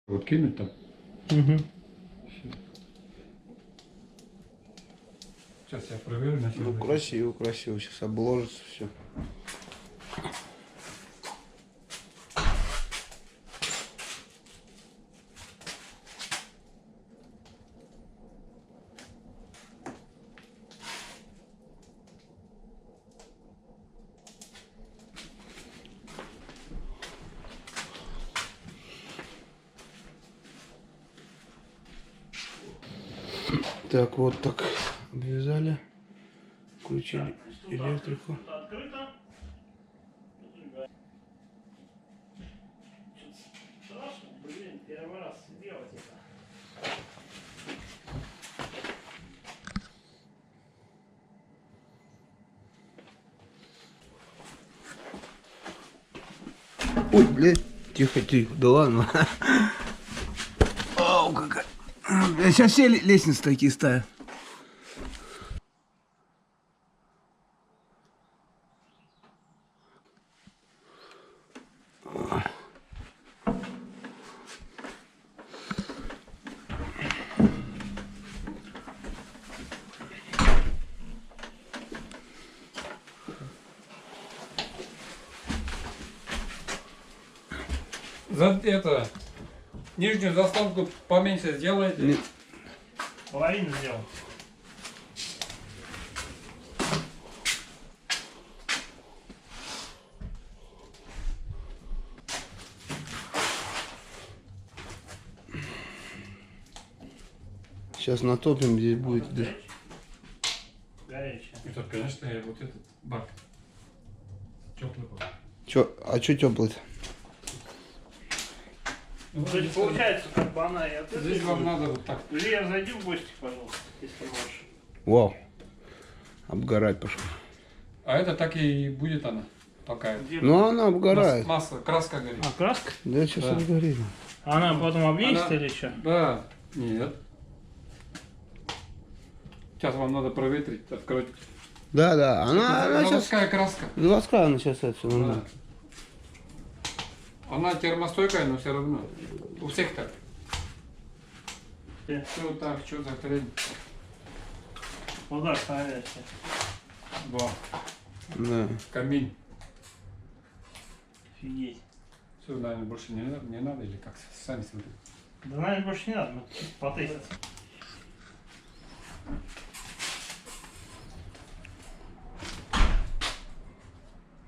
Вот кинуть там. Угу. Сейчас я проверю на Ну красиво, красиво. Сейчас обложится все. Так, вот так обвязали, включили электрику. Открыто. Страшно, блин, первый раз делать это. Ой, блядь, тихо, тихо, да ладно. Ау, какая. Сейчас все лестницы такие ставят. За это нижнюю заслонку поменьше сделайте. Половину сделал. Сейчас натопим, здесь будет. Да. Горячая. И тут, конечно, я вот этот бак теплый был. А чё теплый-то? Ну, То есть получается, как бы она и от этой здесь вам будет. надо вот так. Илья, зайди в гости, пожалуйста, если можешь. Вау. Обгорать пошел. А это так и будет она, пока это. Где? Ну она обгорает. Масса, краска горит. А, краска? Да, сейчас Да. обгорит. Она потом обвесит Она- или что? Да, нет. Сейчас вам надо проветрить, открыть. Да, да. Она сейчас. Заводская краска. Заводская она сейчас это все Да. нормально. Она термостойкая, но все равно. У всех так. Где? Что так, что за хрень? Вот так ставишься. Во, Да. камин. Офигеть. Все, наверное, больше не надо или как? Сами смотрите. Да, наверное, больше не надо, мы чисто потестить.